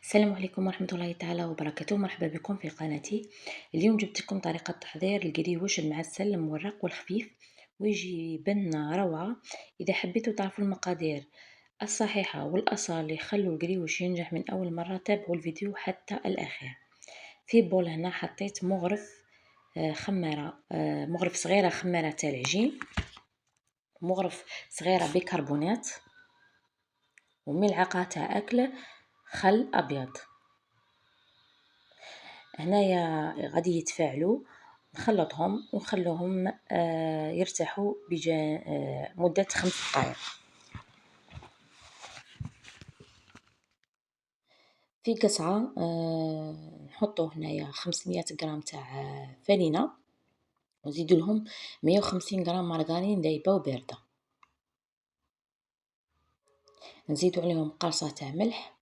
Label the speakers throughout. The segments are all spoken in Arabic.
Speaker 1: السلام عليكم ورحمة الله تعالى وبركاته. مرحبا بكم في قناتي. اليوم جبت لكم طريقة تحضير القريوش المعسل المورق والخفيف ويجي يبن روعة. إذا حبيتوا تعرفوا المقادير الصحيحة والأصل اللي يخلوا القريوش ينجح من أول مرة تابعوا الفيديو حتى الأخير. في بول هنا حطيت مغرف خمارة، مغرف صغيرة خمارة تاع العجين، مغرف صغيرة بيكربونات، وملعقة تاع أكل خل أبيض. هنايا غادي يتفاعلوا، نخلطهم ونخلوهم يرتاحوا مدة 5 دقائق. في قصعة نحطو هنايا 500 غرام تاع فرينة، ونزيدو لهم 150 غرام مارغرين دايبة وباردة، نزيدو عليهم قرصة تاع ملح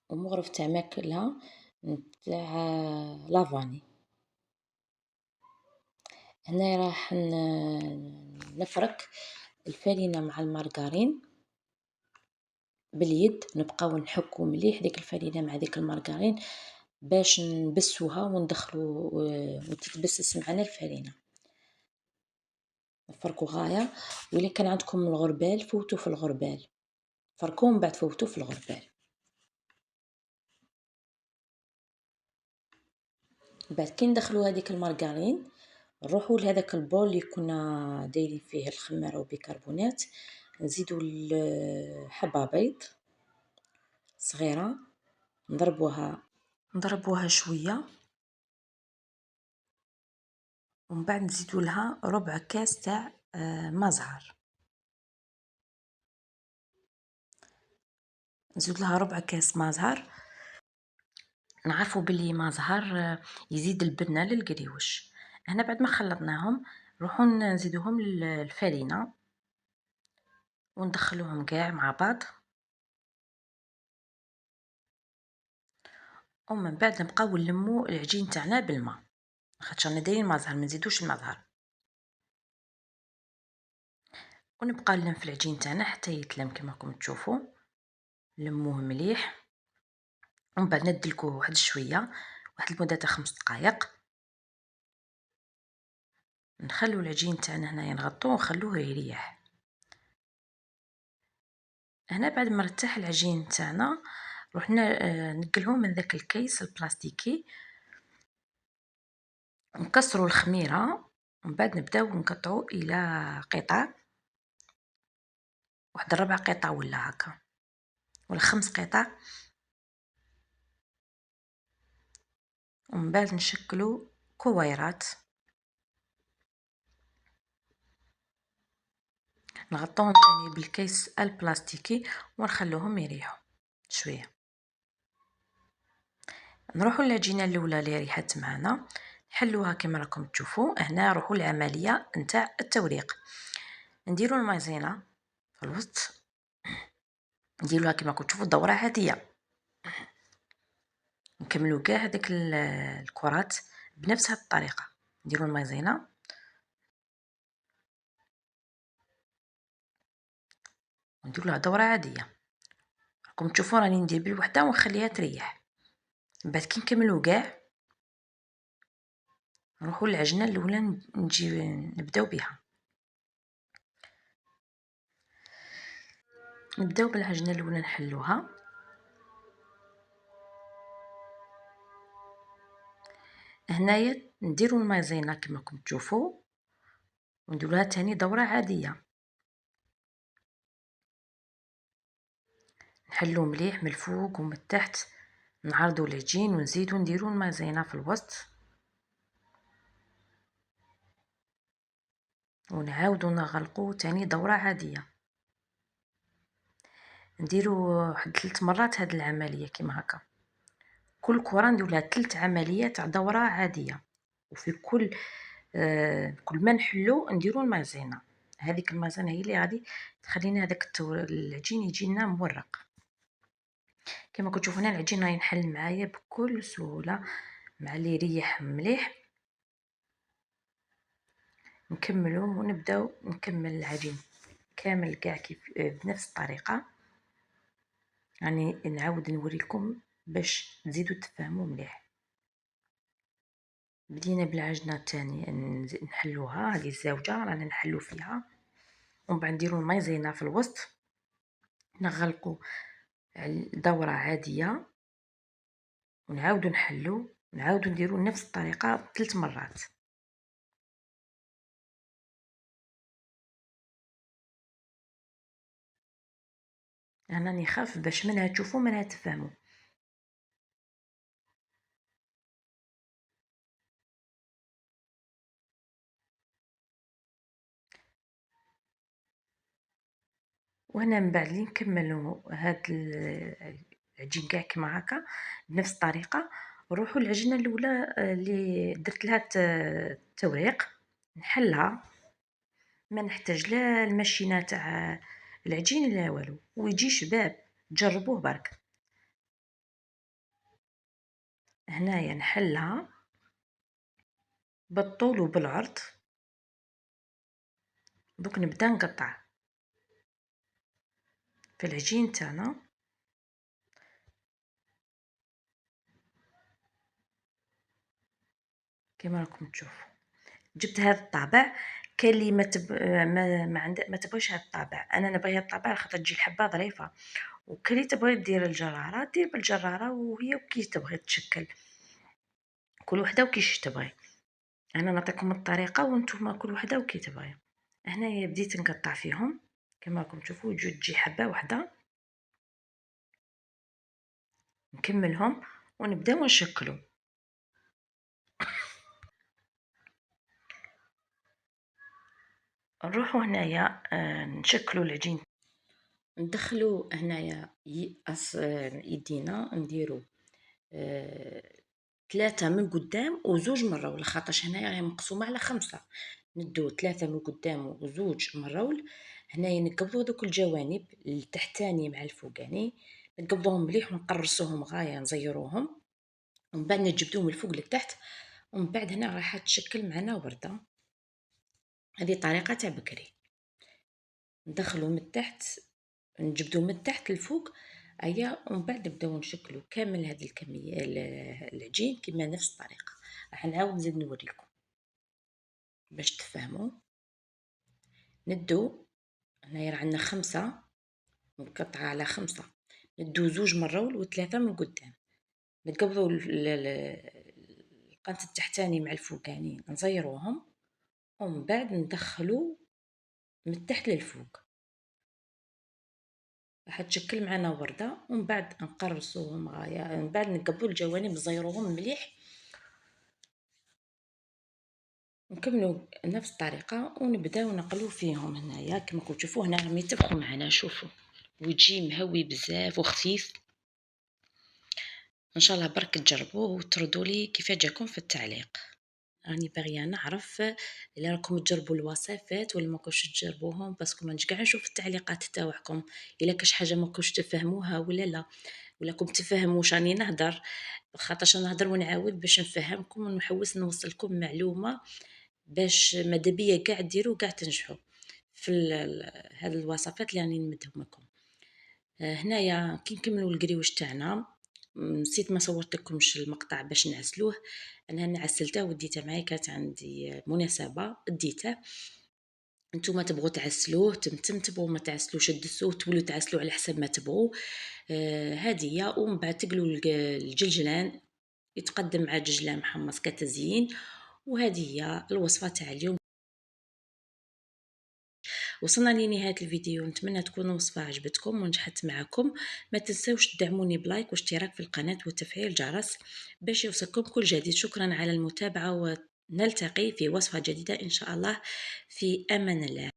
Speaker 1: ومغرف تاع ماكلة تاع لافاني. هنا راح نفرك الفرينة مع المارغرين باليد، نبقاو نحكو مليح ديك الفرينة مع ديك المارغرين باش نبسوها وندخلو وتتبسس معنا الفرينة. نفركو غاية، وإلا كان عندكم الغربال فوتو في الغربال، فركوه من بعد فوتو في الغربال. بعد كي ندخلو هذيك المارغرين نروحو لهذاك البول اللي كنا دايرين فيه الخمارة وبيكربونات، نزيدو حبة بيض صغيرة، نضربوها شوية، ومن بعد نزيدو لها ربع كاس تاع مازهر، نزيد لها ربع كاس مازهر. نعرفوا باللي مازهر يزيد البنه للقريوش. هنا بعد ما خلطناهم نروحوا نزيدوهم للفرينه وندخلوهم كاع مع بعض، ومن بعد نبقاو نلمو العجين تاعنا بالماء، خاطر انا دايرين مازهر ما نزيدوش المازهر، ونبقى نلم في العجين تاعنا حتى يتلم كما راكم تشوفوا. لموه مليح، ومن بعد ندلكوه واحد شويه، واحد المده تاع 5 دقائق. نخلو العجين تاعنا هنايا نغطوه ونخلوه يريح. هنا بعد ما ارتاح العجين تاعنا رحنا نقلوه من ذاك الكيس البلاستيكي، نكسروا الخميره، ومن بعد نبداو نقطعوا الى قطع، واحد 4 قطع ولا هكا ولا 5 قطع، ومن بعد نشكلوا كويرات، نغطوهم ثاني بالكيس البلاستيكي ونخلوهم يريحوا شويه. نروحوا للعجينه الاولى اللي ريحت معنا، نحلوها كما راكم تشوفوا. هنا نروحوا للعمليه نتاع التوريق. نديروا المايزينا في الوسط، نديروها كما راكم تشوفوا دوره عاديه، نكملوا كاع هذيك الكرات بنفس هذه الطريقه. نديروا المايزينا ونديروا لها دوره عاديه، راكم تشوفوا راني ندير بالوحده ونخليها تريح. من بعد كي نكملوا كاع نروحوا للعجينه الاولى نبداو بها. نبداو بالعجينه الاولى نحلوها. هنايا نديروا المايزينا كما راكم تشوفوا، ونديروا لها ثاني دوره عاديه، نحلو مليح من الفوق ومن التحت، نعرضوا العجين ونزيدوا نديروا المايزينا في الوسط، ونعاودوا نغلقوا ثاني دوره عاديه. نديروا واحد 3 مرات هذه العمليه كما هكا. كل كره ندير لها 3 عمليات تاع دوره عاديه، وفي كل ما نحلو نديروا المايزينا. هذيك المايزينا هي اللي غادي تخلينا هذاك العجين يجي لنا مورق. كما كتشوفوا هنا العجين راهي ينحل معايا بكل سهوله مع اللي يريح مليح. نكملوا ونبداو نكمل العجين كامل كاع كيف بنفس الطريقه. يعني نعاود نوريكم باش تزيدوا تفهموا مليح. بدينا بالعجنه الثانيه نحلوها، هذه الزوجه رانا نحلو فيها، ومن بعد نديروا المايزينا في الوسط، نغلقوا دوره عاديه ونعاودوا نحلو، نعاودوا نديروا نفس الطريقه 3 مرات. انا راني خاف باش منها تشوفوا منها تفهموا. وهنا من بعد لي نكملوا هاد العجين كاع كيما هكا بنفس الطريقه، نروحوا العجينه الاولى اللي درت لها التوريق نحلها، ما نحتاج لا الماشينه تاع العجين لا والو، ويجي شباب. جربوه برك. هنايا نحلها بالطول وبالعرض، دوك نبدا نقطع في العجين تاعنا. كما راكم تشوفوا جبت هذا الطابع. كاين اللي ما تبغيش هذا الطابع، انا نبغي هذا الطابع خاطر تجي الحبه ظريفه. وكلي تبغي دير الجراره دير بالجراره، وهي وكي تبغي تشكل، كل وحده وكيش تبغي. انا نعطيكم الطريقه وانتم كل وحده وكي تبغي. هنايا بديت نقطع فيهم كما راكم تشوفوا، تجي حبه واحده نكملهم ونبداو نشكلوا. نروحوا هنايا نشكلوا العجين. ندخلوا هنايا يدينا نديروا 3 من قدام وزوج من الرول، خاطرش هنايا راهي مقسومه على 5. ندو 3 من قدام وزوج من الرول. هنايا نقبضوا دوك الجوانب التحتاني مع الفوقاني، نقبضوهم مليح ونقرصوهم غايه نزيروهم، ومن بعد نجبدوهم من الفوق للتحت، ومن بعد هنا راح تشكل معنا ورده. هذه طريقه تاع بكري. ندخلوا من التحت، نجبدو من التحت للفوق ايا، ومن بعد نبداو نشكلوا كامل هذه الكميه العجين كما نفس الطريقه. راح نعاود نزيد نوريكم باش تفهموا. ندو هنايا عندنا 5 مقطعه على 5، ندو زوج من الرول وثلاثه من قدام، نقبضوا القنت التحتاني مع الفوقاني نزيروهم، ومن بعد ندخلوا من التحت للفوق. راح تشكل معنا ورده، ومن بعد نقرصوهم غايه، من بعد نقبلوا الجوانب نزيروهم مليح، نكملوا نفس الطريقه ونبداو نقلو فيهم. هنايا كما راكم تشوفوا هنا راهم يتبخوا معنا، شوفوا ويجي مهوي بزاف وخفيف. ان شاء الله برك تجربوه وتردوا لي كيف جاكم في التعليق. راني باغيه نعرف الا راكم تجربوا الوصفات ولا ما كنتوش تجربوهم، باسكو ما نشجع نشوف التعليقات تاعكم الا كاش حاجه ما كنتوش تفهموها ولا لا، ولا كنتم تفهموا واش راني نهضر، خاطرش نهضر ونعاود باش نفهمكم ونحوس نوصلكم معلومه باش ماذا بيا كاع ديروا كاع تنجحوا في هاد الوصفات اللي راني نمدهم لكم. هنايا كي نكملوا القريوش تاعنا، نسيت ما صورت لكمش المقطع باش نعسلوه. انا نعسلته وديته معايا، كانت عندي مناسبه ديته. نتوما تبغوا تعسلوه تبغوا ما تعسلوش دسوه، تولوا تعسلوه على حسب ما تبغوا. هذه ومن بعد تقلوا الجلجلان، يتقدم مع جلجلان محمص كتزيين. وهذه هي الوصفه تاع اليوم. وصلنا لنهاية الفيديو، نتمنى تكون الوصفة عجبتكم ونجحت معكم. ما تنسوش تدعموني بلايك واشتراك في القناة وتفعيل الجرس باش يوصلكم كل جديد. شكرا على المتابعة، ونلتقي في وصفة جديدة إن شاء الله. في أمان الله.